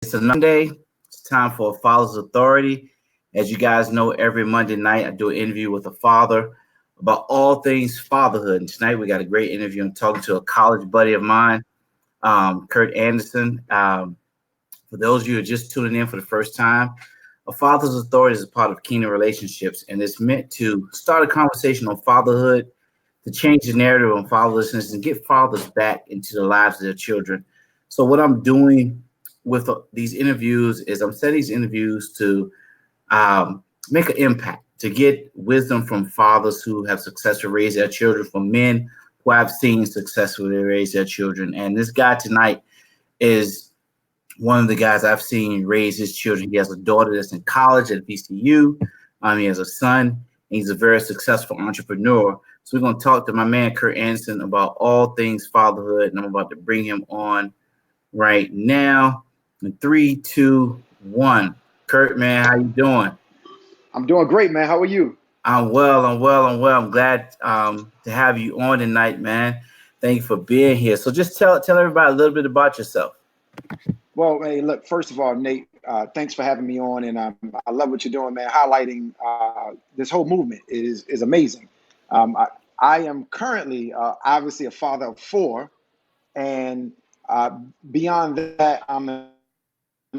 It's a Monday. It's time for a Father's Authority. As you guys know, every Monday night I do an interview with a father about all things fatherhood. And tonight we got a great interview. I'm talking to a college buddy of mine, Curt Anderson. For those of you who are just tuning in for the first time, a Father's Authority is a part of Kingdom Relationships, and it's meant to start a conversation on fatherhood, to change the narrative on fatherlessness, and get fathers back into the lives of their children. So what I'm doing with these interviews is I'm setting these interviews to make an impact, to get wisdom from fathers who have successfully raised their children, from men who I've seen successfully raise their children. And this guy tonight is one of the guys I've seen raise his children. He has a daughter that's in college at VCU. He has a son, and he's a very successful entrepreneur. So we're going to talk to my man, Curt Anderson, about all things fatherhood, and I'm about to bring him on right now. In 3, 2, 1. Curt, man, how you doing? I'm doing great, man. How are you? I'm well. I'm glad to have you on tonight, man. Thank you for being here. So just tell everybody a little bit about yourself. Well, hey, look, first of all, Nate, thanks for having me on, and I love what you're doing, man. Highlighting this whole movement is amazing. I am currently obviously a father of 4, and beyond that,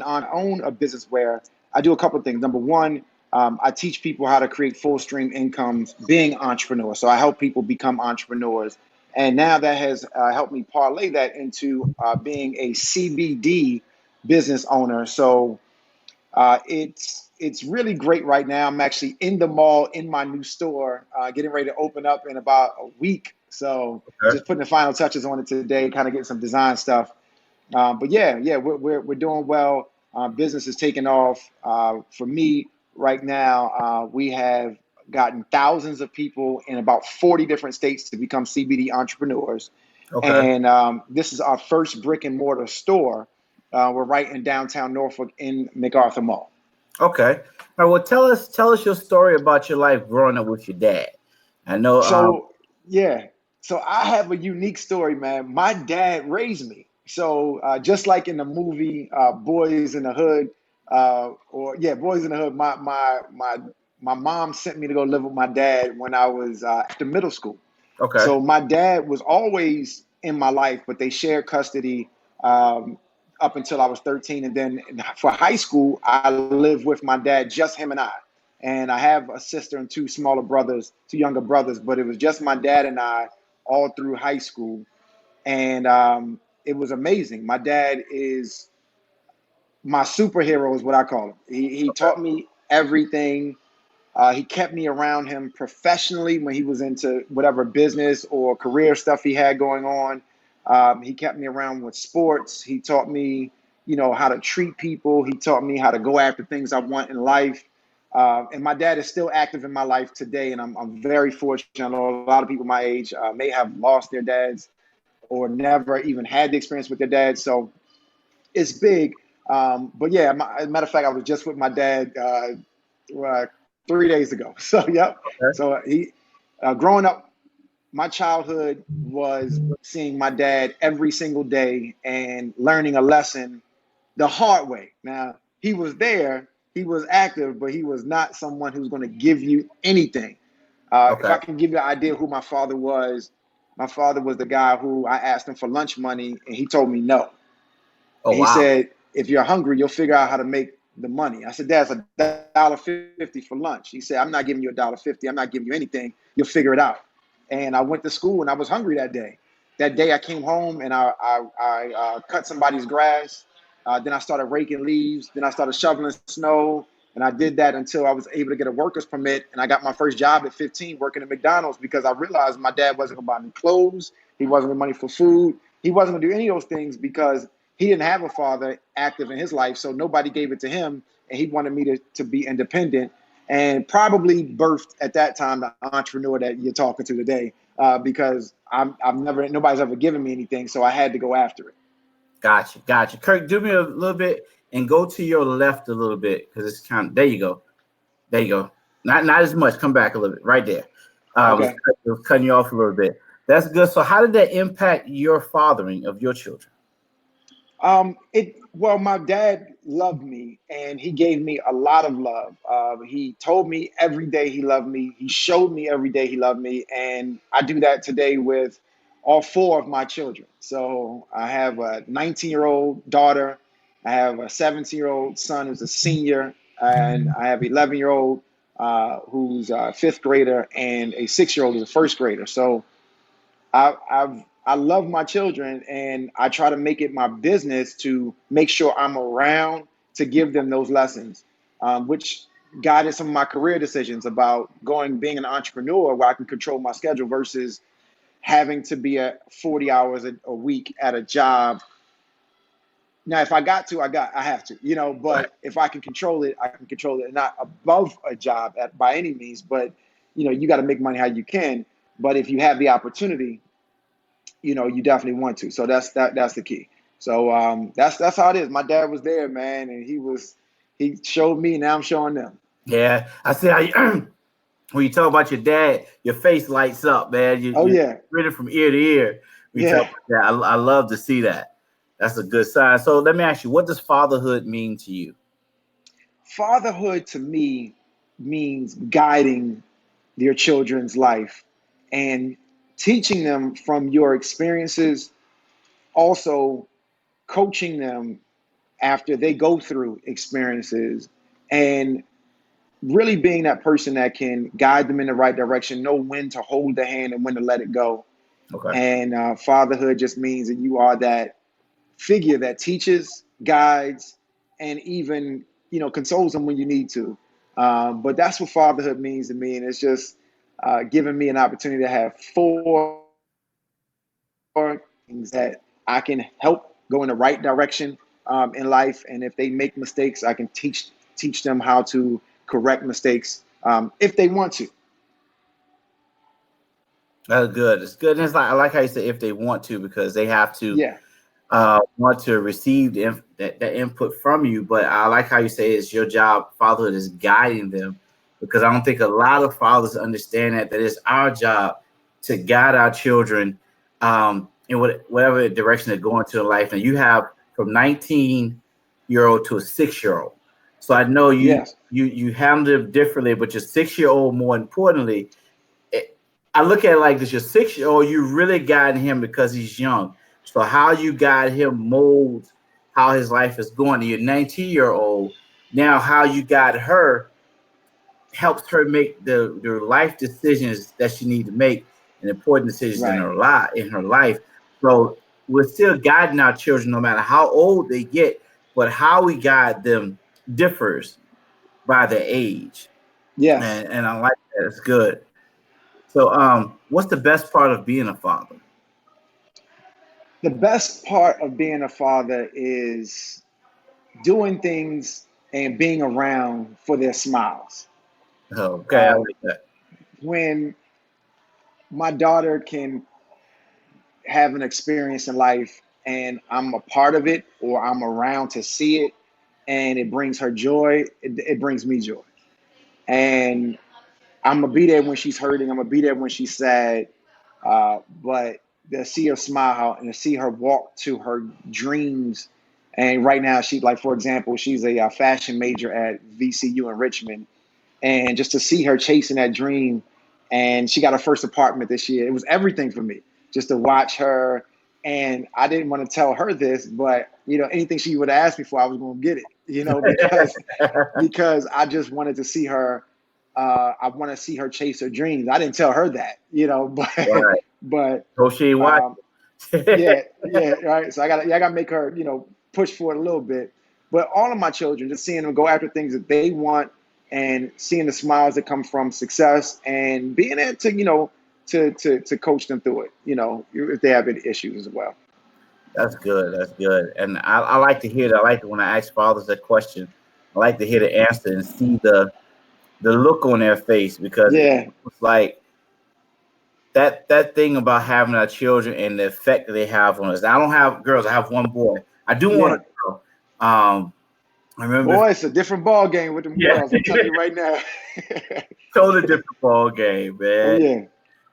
I own a business where I do a couple of things. Number one, I teach people how to create full stream incomes being entrepreneurs. So I help people become entrepreneurs. And now that has helped me parlay that into being a CBD business owner. So it's really great right now. I'm actually in the mall in my new store, getting ready to open up in about a week. So just putting the final touches on it today, kind of getting some design stuff. But yeah, we're doing well. Business is taking off. For me right now, we have gotten thousands of people in about 40 different states to become CBD entrepreneurs. Okay. And this is our first brick and mortar store. We're right in downtown Norfolk in MacArthur Mall. Okay. All right. Well, tell us your story about your life growing up with your dad. I know. So I have a unique story, man. My dad raised me. So just like in the movie Boys in the Hood, Boys in the Hood, my mom sent me to go live with my dad when I was after middle school. Okay. So my dad was always in my life, but they shared custody up until I was 13. And then for high school, I lived with my dad, just him and I. And I have a sister and 2 younger brothers, but it was just my dad and I all through high school. And it was amazing. My dad is my superhero, is what I call him. He taught me everything. He kept me around him professionally when he was into whatever business or career stuff he had going on. He kept me around with sports. He taught me, how to treat people. He taught me how to go after things I want in life. And my dad is still active in my life today, and I'm very fortunate. I know a lot of people my age may have lost their dads or never even had the experience with their dad. So it's big. But yeah, as a matter of fact, I was just with my dad 3 days ago. So, yep. Okay. So he, growing up, my childhood was seeing my dad every single day and learning a lesson the hard way. Now, he was there, he was active, but he was not someone who's going to give you anything. If I can give you an idea who my father was the guy who I asked him for lunch money and he told me no. Oh, he said, if you're hungry, you'll figure out how to make the money. I said, Dad, it's $1.50 for lunch. He said, I'm not giving you $1.50. I'm not giving you anything. You'll figure it out. And I went to school and I was hungry that day. That day I came home and I cut somebody's grass. Then I started raking leaves. Then I started shoveling snow. And I did that until I was able to get a worker's permit. And I got my first job at 15 working at McDonald's because I realized my dad wasn't going to buy me clothes. He wasn't going to money for food. He wasn't going to do any of those things because he didn't have a father active in his life. So nobody gave it to him. And he wanted me to be independent, and probably birthed at that time the entrepreneur that you're talking to today, because nobody's ever given me anything. So I had to go after it. Gotcha. Curt, do me a little bit and go to your left a little bit because it's kind of, there you go. Not as much. Come back a little bit right there. Okay. Was cutting you off a little bit. That's good. So how did that impact your fathering of your children? My dad loved me, and he gave me a lot of love. He told me every day he loved me. He showed me every day he loved me, and I do that today with all four of my children. So I have a 19-year-old daughter, I have a 17-year-old son who's a senior, and I have an 11-year-old who's a fifth grader, and a 6-year-old who's a first grader. So I love my children, and I try to make it my business to make sure I'm around to give them those lessons, which guided some of my career decisions about being an entrepreneur where I can control my schedule versus having to be at 40 hours a week at a job. Now, if I got to, I have to, Right. but if I can control it, I can control it. Not above a job by any means, but you got to make money how you can. But if you have the opportunity, you definitely want to. So that's the key. So that's how it is. My dad was there, man, and he showed me. Now I'm showing them. Yeah, I see how you, when you talk about your dad, your face lights up, man. Oh You're yeah, grinning from ear to ear. When you talk yeah. about that, I love to see that. That's a good sign. So let me ask you, what does fatherhood mean to you? Fatherhood to me means guiding your children's life and teaching them from your experiences. Also, coaching them after they go through experiences, and really being that person that can guide them in the right direction, know when to hold the hand and when to let it go. Okay. And fatherhood just means that you are that figure that teaches, guides, and even consoles them when you need to. But that's what fatherhood means to me, and it's just giving me an opportunity to have four things that I can help go in the right direction in life. And if they make mistakes, I can teach them how to correct mistakes if they want to. That's good. It's good. And it's like I like how you say if they want to, because they have to Yeah, want to receive that input from you. But I like how you say it's your job. Fatherhood is guiding them, because I don't think a lot of fathers understand that it's our job to guide our children in whatever direction they're going to in life. And you have from 19-year-old to a 6-year-old. So I know yes, you handle it differently, but your 6-year-old, more importantly, I look at it like this: your 6-year-old, you really guiding him because he's young. So how you guide him molds how his life is going. To your 19-year-old, now how you guide her helps her make the life decisions that she needs to make, and important decisions in right. her life. So we're still guiding our children no matter how old they get, but how we guide them differs by their age. Yes. And I like that. It's good. So what's the best part of being a father? The best part of being a father is doing things and being around for their smiles. Okay, I Uh, like that. when my daughter can have an experience in life and I'm a part of it or I'm around to see it and it brings her joy, it brings me joy. And I'm gonna be there when she's hurting. I'm gonna be there when she's sad. But to see her smile and to see her walk to her dreams. And right now, like for example, she's a fashion major at VCU in Richmond, and just to see her chasing that dream, and she got her first apartment this year. It was everything for me just to watch her. And I didn't want to tell her this, but anything she would ask me for, I was going to get it. Because I just wanted to see her. I want to see her chase her dreams. I didn't tell her that, but Right. but So she ain't watching. um, yeah, right. So I got to make her, push for it a little bit. But all of my children, just seeing them go after things that they want and seeing the smiles that come from success and being able to, to coach them through it, if they have any issues as well. That's good. That's good. And I like to hear that. I like it when I ask fathers that question. I like to hear the answer and see the look on their face, because Yeah, it's like that thing about having our children and the effect that they have on us. I don't have girls. I have one boy. I do want a yeah. girl. I remember. Boy, it's a different ball game with them Yeah, girls. I'm telling you right now. totally different ball game, Oh man. yeah,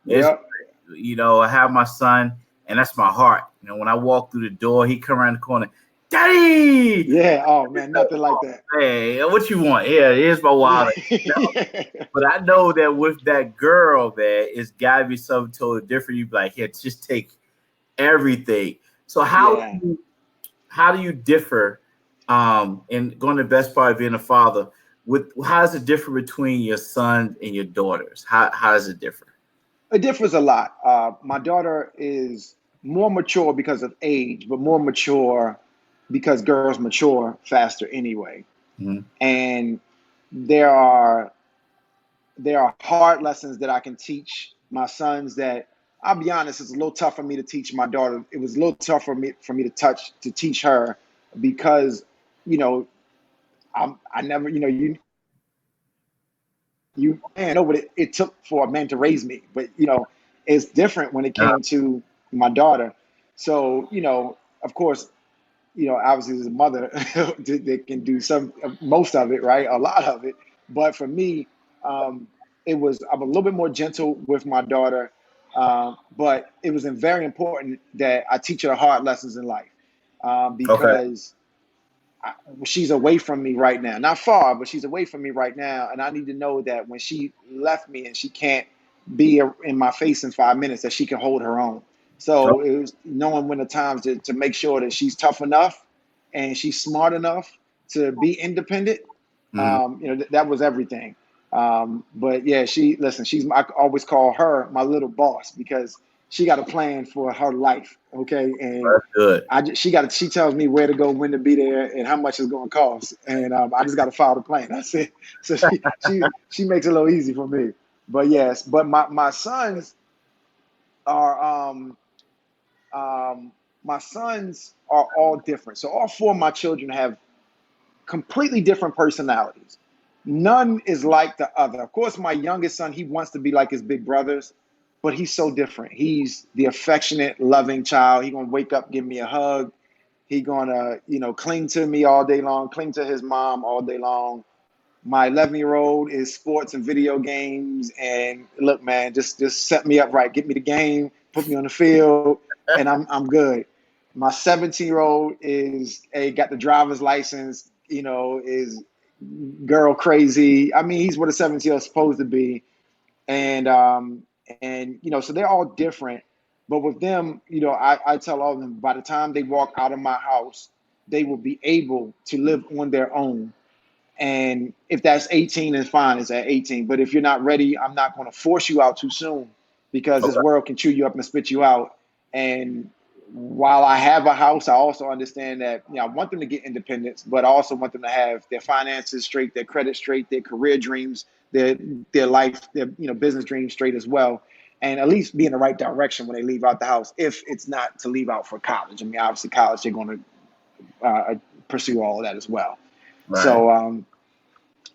It's yep, I have my son, and that's my heart. When I walk through the door, he come around the corner. Daddy. Yeah. Oh man, nothing like that. Hey, what you want? Yeah, here's my wallet. Yeah. But I know that with that girl, man, it's gotta be something totally different. You be like, here, just take everything. So Yeah. how do you differ? And going to the best part of being a father, with how does it differ between your sons and your daughters? How does it differ? It differs a lot. My daughter is more mature because of age, but more mature because girls mature faster anyway. Mm-hmm. And there are there are hard lessons that I can teach my sons that I'll be honest, it's a little tough for me to teach my daughter. It was a little tough for me to teach her because, you know, I never, you man, know what it took for a man to raise me, but it's different when it Uh, came to my daughter. So, of course, obviously as a mother that can do some most of it, right? A lot of it. But for me, um, I'm a little bit more gentle with my daughter. But it was very important that I teach her hard lessons in life, okay. because she's away from me right now. Not far, but she's away from me right now. And I need to know that when she left me and she can't be in my face in 5 minutes, that she can hold her own. Oh, So it was knowing when the times to make sure that she's tough enough and she's smart enough to be independent. mhm. That was everything. But yeah, I always call her my little boss because she got a plan for her life. Okay. And That's good. she tells me where to go, when to be there, and how much it's going to cost, and I just got to follow the plan. That's it. So she makes it a little easy for me. But yes, but my sons are um, my sons are all different. So all four of my children have completely different personalities. None is like the other. Of course, my youngest son, he wants to be like his big brothers, but he's so different. He's the affectionate, loving child. He gonna wake up, give me a hug. He gonna, cling to me all day long, cling to his mom all day long. My 11-year-old is sports and video games. And look, man, just set me up right, get me the game, put me on the field, and I'm good. My 17-year-old is got the driver's license. Is girl crazy. I mean, he's what a 17-year-old is supposed to be. And so they're all different. But with them, I tell all of them, by the time they walk out of my house, they will be able to live on their own. And if that's 18, it's fine, it's at 18. But if you're not ready, I'm not going to force you out too soon, because this Okay. world can chew you up and spit you out. And while I have a house, I also understand that I want them to get independence, but I also want them to have their finances straight, their credit straight, their career dreams, their life, their business dreams straight as well. And at least be in the right direction when they leave out the house, if it's not to leave out for college. I mean, obviously college, they're going to pursue all of that as well. Right. So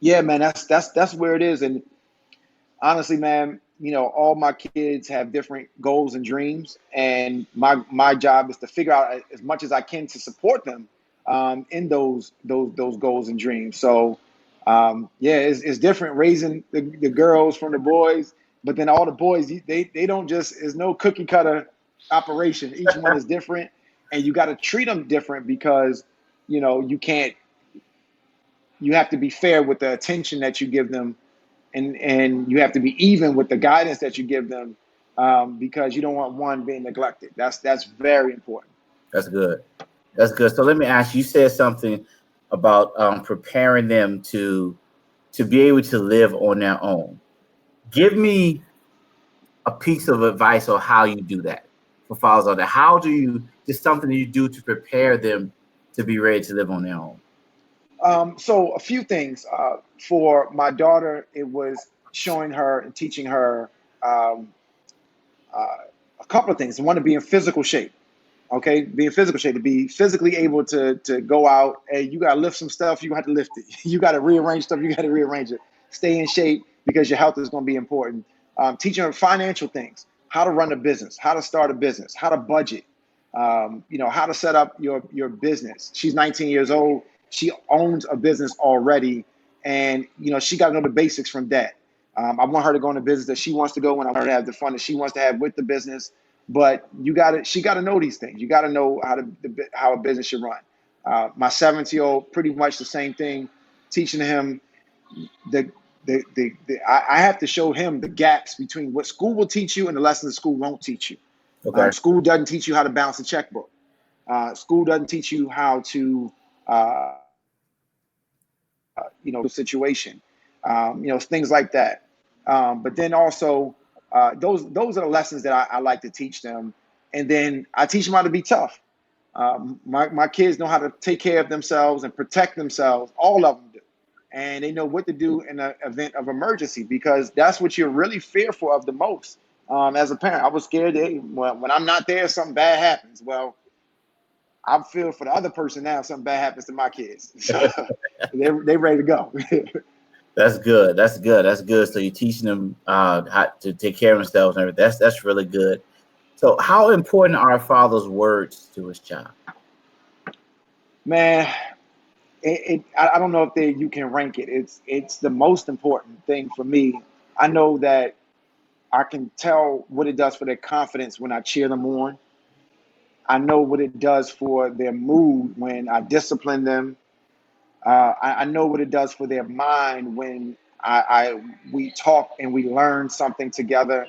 yeah, man, that's where it is. And honestly, man, all my kids have different goals and dreams, and my job is to figure out as much as I can to support them in those goals and dreams. So yeah, it's different raising the girls from the boys, but then all the boys, they don't just, there's no cookie cutter operation. Each one is different, and you got to treat them different, because you can't, you have to be fair with the attention that you give them, and you have to be even with the guidance that you give them, because you don't want one being neglected. That's very important. That's good. That's good. So let me ask you. You said something about preparing them to be able to live on their own. Give me a piece of advice on how you do that for fathers out there. How do you just something you do to prepare them to be ready to live on their own? So a few things. For my daughter, it was showing her and teaching her um, uh, a couple of things. One, to be in physical shape. Okay, be in physical shape, to be physically able to go out. Hey, you got to lift some stuff, you have to lift it. You got to rearrange stuff, you got to rearrange it. Stay in shape, because your health is going to be important. Teaching her financial things, how to run a business, how to start a business, how to budget, how to set up your business. She's 19 years old. She owns a business already, and she got to know the basics from that. I want her to go in a business that she wants to go in. I want her to have the fun that she wants to have with the business. But she got to know these things. You got to know how a business should run. My 7-year-old, pretty much the same thing, teaching him the I have to show him the gaps between what school will teach you and the lessons school won't teach you. Okay. School doesn't teach you how to balance a checkbook. School doesn't teach you how to, situation, things like that. But then also, those are the lessons that I like to teach them. And then I teach them how to be tough. My kids know how to take care of themselves and protect themselves. All of them do. And they know what to do in an event of emergency, because that's what you're really fearful of the most. As a parent, I was scared that when I'm not there, something bad happens. Well, I'm feeling for the other person now if something bad happens to my kids. So they ready to go. That's good. That's good. That's good. So you're teaching them how to take care of themselves and everything. That's really good. So how important are a father's words to his child? Man, I don't know if you can rank it. It's the most important thing for me. I know that I can tell what it does for their confidence when I cheer them on. I know what it does for their mood when I discipline them. I know what it does for their mind when we talk and we learn something together.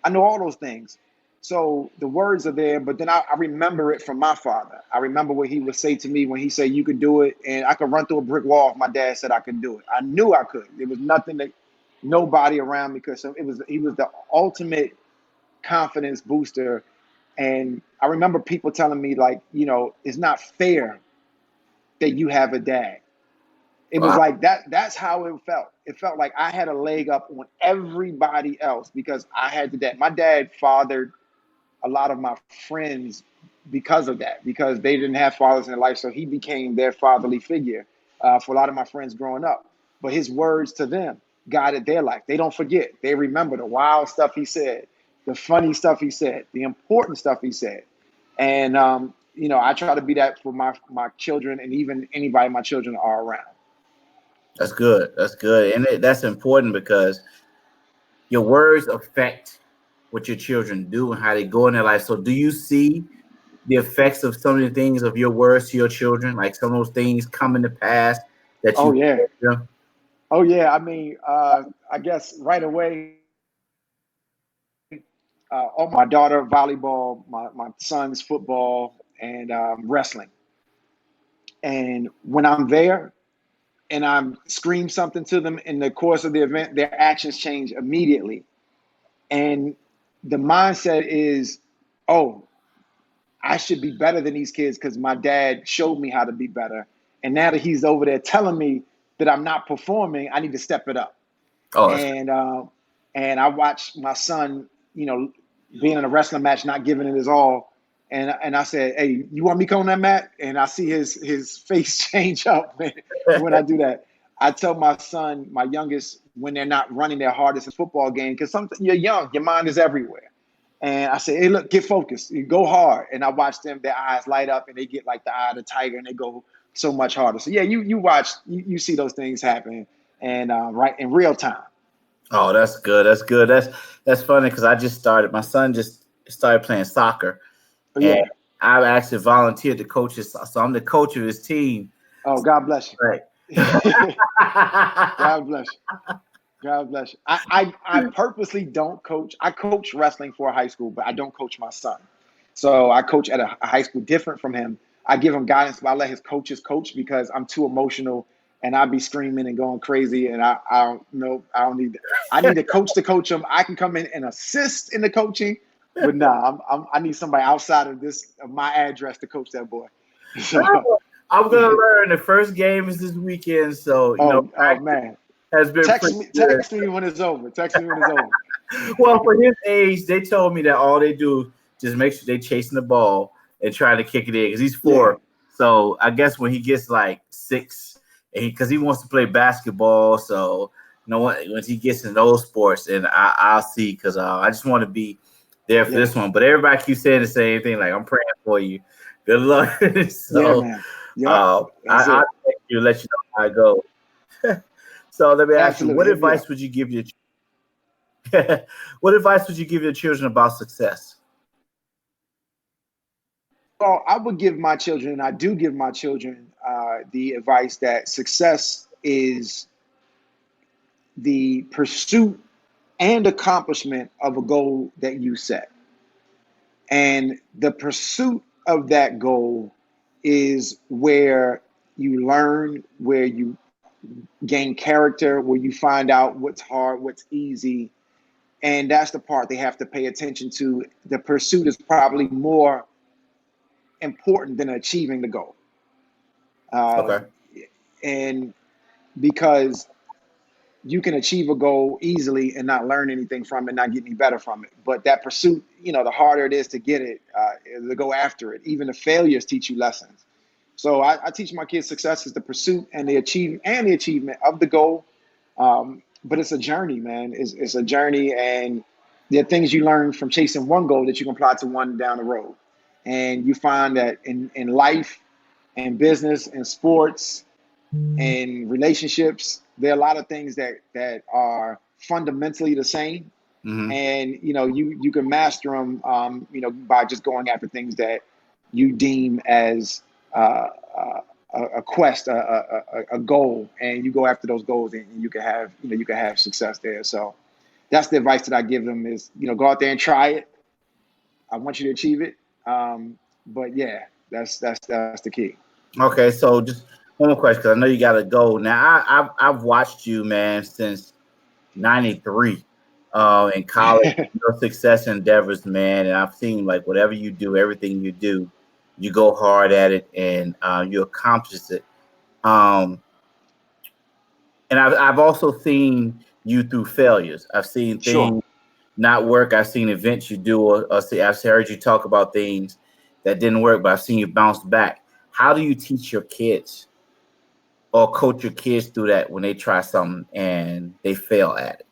I know all those things. So the words are there, but then I remember it from my father. I remember what he would say to me when he said, "You could do it," and I could run through a brick wall if my dad said I could do it. I knew I could. There was nothing that nobody around me could. So he was the ultimate confidence booster. And I remember people telling me, like, it's not fair that you have a dad. It was Wow. like that. That's how it felt. It felt like I had a leg up on everybody else because I had the dad. My dad fathered a lot of my friends because of that, because they didn't have fathers in their life. So he became their fatherly figure for a lot of my friends growing up. But his words to them guided their life. They don't forget. They remember the wild stuff he said, the funny stuff he said, the important stuff he said. And, I try to be that for my children and even anybody my children are around. That's good. That's good. And that's important because your words affect what your children do and how they go in their life. So do you see the effects of some of the things of your words to your children? Like some of those things come in the past that Oh, you yeah. said to them? Oh, yeah. I mean, I guess right away, my daughter, volleyball, my son's football, and wrestling. And when I'm there and I'm scream something to them in the course of the event, their actions change immediately. And the mindset is, oh, I should be better than these kids because my dad showed me how to be better. And now that he's over there telling me that I'm not performing, I need to step it up. Oh, that's And I watched my son, being in a wrestling match, not giving it his all. And I said, "Hey, you want me to come on that mat?" And I see his face change up when I do that. I tell my son, my youngest, when they're not running their hardest in football game, because you're young, your mind is everywhere. And I say, "Hey, look, get focused, you go hard." And I watch them, their eyes light up, and they get like the eye of the tiger, and they go so much harder. So yeah, you watch, you see those things happen, and right in real time. Oh, that's good. That's good. That's funny because I just started. My son just started playing soccer, But and yeah. I actually volunteered to coach his. So I'm the coach of his team. Oh, God bless you. Right. God bless you. God bless you. I purposely don't coach. I coach wrestling for a high school, but I don't coach my son. So I coach at a high school different from him. I give him guidance, but I let his coaches coach because I'm too emotional and I'd be screaming and going crazy. And I don't know. I need a coach to coach him. I can come in and assist in the coaching, but nah, I need somebody outside of my address to coach that boy. So, I'm gonna learn. The first game is this weekend, so oh practice man. has been pretty good. Text me when it's over. Text me when it's over. Well, for his age, they told me that all they do just make sure they chasing the ball and trying to kick it in because he's 4. Yeah. So I guess when he gets like 6, because he wants to play basketball, so once he gets in those sports, and I'll see because I just want to be there for Yeah. this one. But everybody keeps saying the same thing, like I'm praying for you. Good luck. Yeah, So man. Yep. That's I'll it. text you, let you know how it goes. So let me ask you, Absolutely. what Hit me advice up. would you give your what advice would you give your children about success? Well, I would give my children, and I do give my children the advice that success is the pursuit and accomplishment of a goal that you set. And the pursuit of that goal is where you learn, where you gain character, where you find out what's hard, what's easy. And that's the part they have to pay attention to. The pursuit is probably more important than achieving the goal. Uh, Okay. and because you can achieve a goal easily and not learn anything from it, not get any better from it. But that pursuit, the harder it is to get it, to go after it. Even the failures teach you lessons. So I teach my kids success is the pursuit and the achievement of the goal. But it's a journey, man. It's a journey, and there are things you learn from chasing one goal that you can apply to one down the road. And you find that in life, and business, and sports, and relationships, there are a lot of things that are fundamentally the same, Mm-hmm. and you can master them, by just going after things that you deem as uh, a quest, a goal, and you go after those goals, and you can have success there. So that's the advice that I give them is go out there and try it. I want you to achieve it, but yeah, that's the key. Okay, so just one more question because I know you got to go. Now, I've watched you, man, since '93 in college, your success endeavors, man, and I've seen like whatever you do, everything you do, you go hard at it and you accomplish it. Um, and I've also seen you through failures. I've seen Sure. things not work. I've seen events you do, or see, I've heard you talk about things that didn't work, but I've seen you bounce back. How do you teach your kids or coach your kids through that when they try something and they fail at it?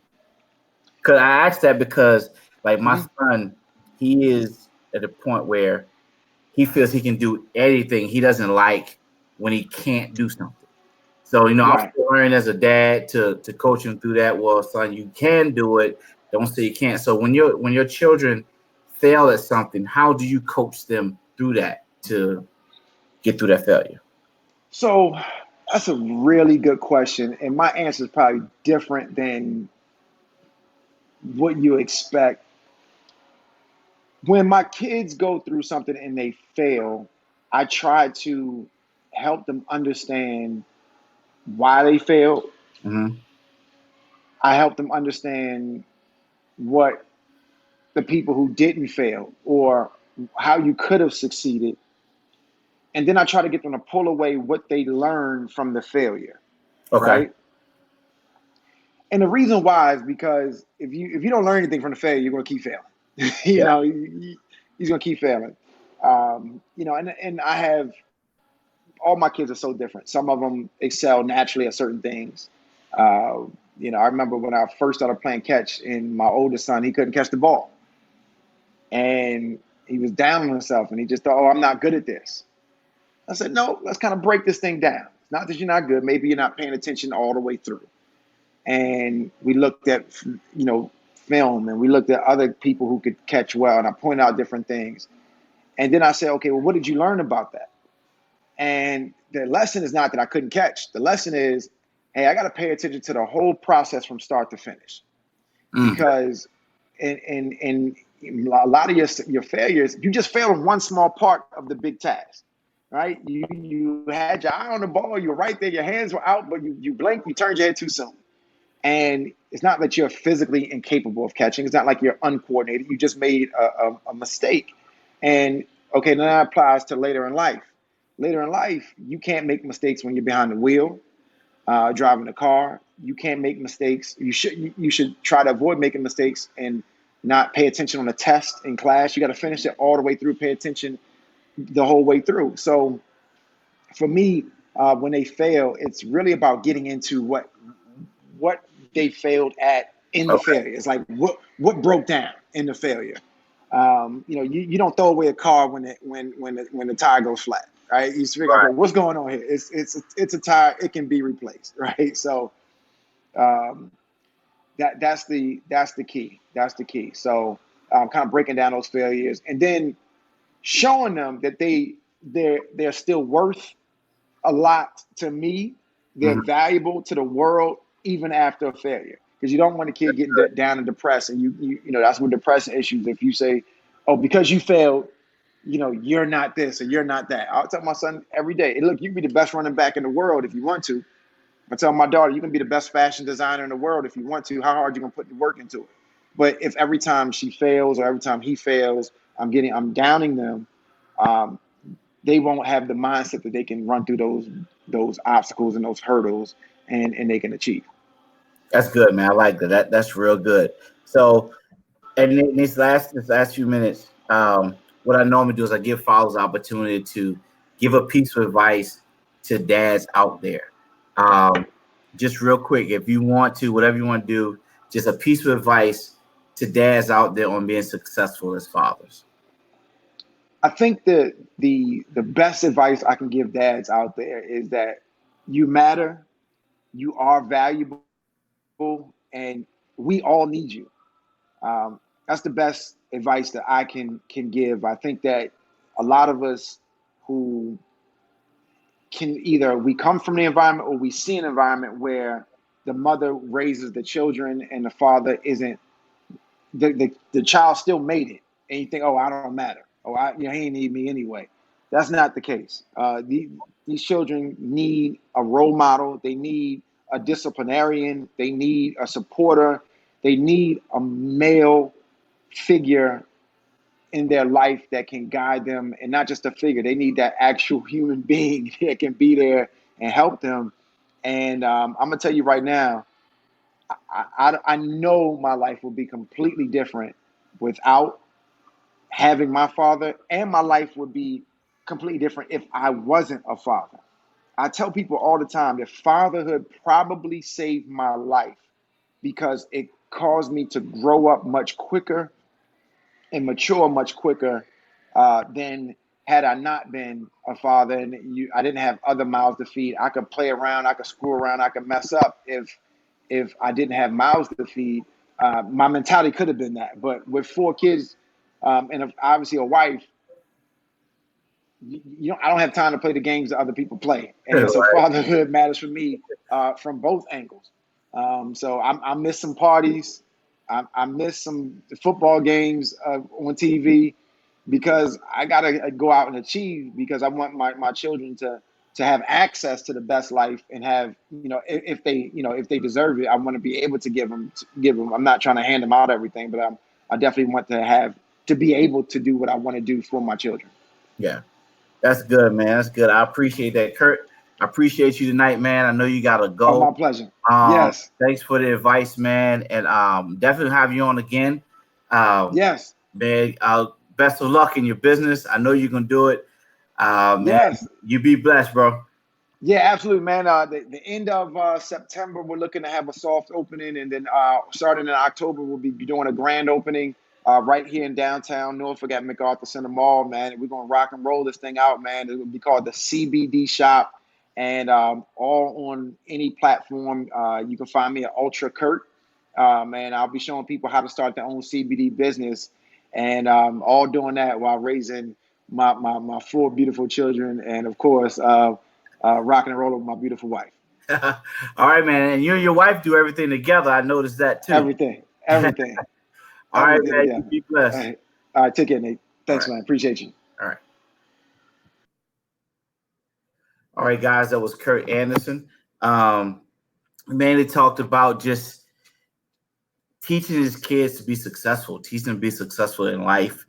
Because I asked that because, like, my Mhm. son, he is at a point where he feels he can do anything. He doesn't like when he can't do something. So, I'm Right. still learning as a dad to coach him through that. Well, son, you can do it. Don't say you can't. So when your children fail at something, how do you coach them through that to get through that failure? So that's a really good question, and my answer is probably different than what you expect. When my kids go through something and they fail, I try to help them understand why they failed. Mm-hmm. I help them understand what the people who didn't fail or how you could have succeeded. And then I try to get them to pull away what they learned from the failure, Okay. right? And the reason why is because if you don't learn anything from the failure, you're going to keep failing. Yeah. He's going to keep failing. And I have all my kids are so different. Some of them excel naturally at certain things. Uh, I remember when I first started playing catch, and my oldest son, he couldn't catch the ball, and he was down on himself, and he just thought, "Oh, I'm not good at this." I said, "No, let's kind of break this thing down. It's not that you're not good. Maybe you're not paying attention all the way through." And we looked at film, and we looked at other people who could catch well, and I pointed out different things. And then I said, okay, well, what did you learn about that? And the lesson is not that I couldn't catch. The lesson is, hey, I got to pay attention to the whole process from start to finish, Mm. because in a lot of your failures, you just failed on one small part of the big task, right? You had your eye on the ball, you were right there, your hands were out, but you blinked, you turned your head too soon. And it's not that you're physically incapable of catching. It's not like you're uncoordinated. You just made a mistake. And okay, now that applies to later in life. Later in life, you can't make mistakes when you're behind the wheel, driving a car. You can't make mistakes. You should try to avoid making mistakes and not pay attention on a test in class. You got to finish it all the way through. Pay attention the whole way through. So for me, when they fail, it's really about getting into what they failed at in the Okay. failure. It's like what broke down in the failure. You don't throw away a car when the tire goes flat, right? You just figure, okay, Right. what's going on here? It's a tire. It can be replaced, right? So um, that's the key. That's the key. So kind of breaking down those failures, and then showing them that they're still worth a lot to me. They're Mhm. valuable to the world even after a failure. Because you don't want a kid getting down and depressed, and you know that's what depression issues. If you say, "Oh, because you failed, you know you're not this or you're not that," I'll tell my son every day, "Hey, look, you can be the best running back in the world if you want to." I tell my daughter, "You can be the best fashion designer in the world if you want to. How hard you gonna put the work into it?" But if every time she fails or every time he fails, I'm downing them. Um, they won't have the mindset that they can run through those obstacles and those hurdles and they can achieve. That's good, man. I like that. That's real good. So, and in this last few minutes, what I normally do is I give fathers the opportunity to give a piece of advice to dads out there. Um, just real quick, if you want to, whatever you want to do, just a piece of advice to dads out there on being successful as fathers. I think that the best advice I can give dads out there is that you matter, you are valuable, and we all need you. That's the best advice that I can give. I think that a lot of us who can either we come from the environment or we see an environment where the mother raises the children and the father isn't the child still made it, and you think, oh, I don't matter. Oh, he ain't need me anyway. That's not the case. These children need a role model. They need a disciplinarian. They need a supporter. They need a male figure in their life that can guide them, and not just a figure. They need that actual human being that can be there and help them. And I'm gonna tell you right now, I know my life will be completely different without having my father, and my life would be completely different if I wasn't a father. I tell people all the time that fatherhood probably saved my life because it caused me to grow up much quicker and mature much quicker than had I not been a father and I didn't have other mouths to feed. I could play around, I could screw around, I could mess up if I didn't have mouths to feed. My mentality could have been that, but with 4 kids and obviously a wife, I don't have time to play the games that other people play, and so Right. fatherhood matters for me from both angles. So I miss some parties, I miss some football games on TV because I gotta go out and achieve because I want my children to have access to the best life and have if they deserve it, I want to be able to give them. I'm not trying to hand them out everything, but I definitely want to be able to do what I want to do for my children. Yeah. That's good, man. That's good. I appreciate that, Curt. I appreciate you tonight, man. I know you gotta Oh, go. my pleasure. Yes. Thanks for the advice, man, and definitely have you on again. Yes. Man, best of luck in your business. I know you can do it. Man, Yes. you be blessed, bro. Yeah, absolutely, man. The end of September, we're looking to have a soft opening, and then starting in October, we'll be doing a grand opening right here in downtown Norfolk at MacArthur Center Mall, man. We're gonna rock and roll this thing out, man. It will be called the CBD Shop, and all on any platform. You can find me at Ultra Curt, and I'll be showing people how to start their own CBD business, and all doing that while raising my 4 beautiful children, and of course. Rocking and rolling with my beautiful wife. All right, man. And you and your wife do everything together. I noticed that too. Everything, All everything, right, everything man. You together. be All blessed. right, all right, take care, Nate. All Thanks, right. man. Appreciate you. All right. All right, guys. That was Curt Anderson. Um, mainly talked about just teaching his kids to be successful, teaching them to be successful in life.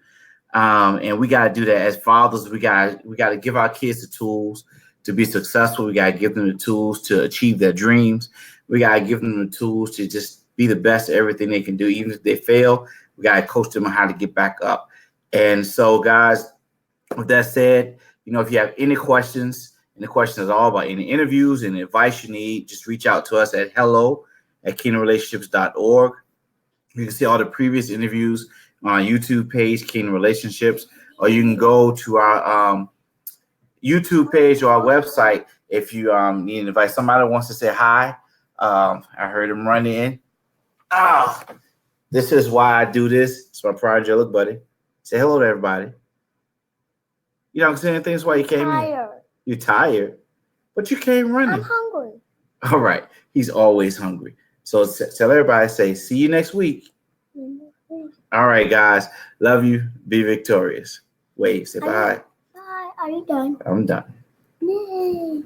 And we got to do that as fathers. We got to give our kids the tools to be successful. We got to give them the tools to achieve their dreams. We got to give them the tools to just be the best at everything they can do. Even if they fail, we got to coach them on how to get back up. And so, guys, with that said, if you have any questions, and the questions at all about any interviews and advice you need, just reach out to us at hello@kingdomrelationships.org. You can see all the previous interviews on our YouTube page, Kingdom Relationships, or you can go to our YouTube page or our website if you need an advice. Somebody wants to say hi. I heard him run in. This is why I do this. It's my project, buddy. Say hello to everybody. You don't say anything. That's why you came in. You're tired, but you came running. I'm hungry. All right. He's always hungry. So tell everybody, say, see you next week. All right, guys. Love you. Be victorious. Wait, say bye. Bye. Are you done? I'm done. Yay.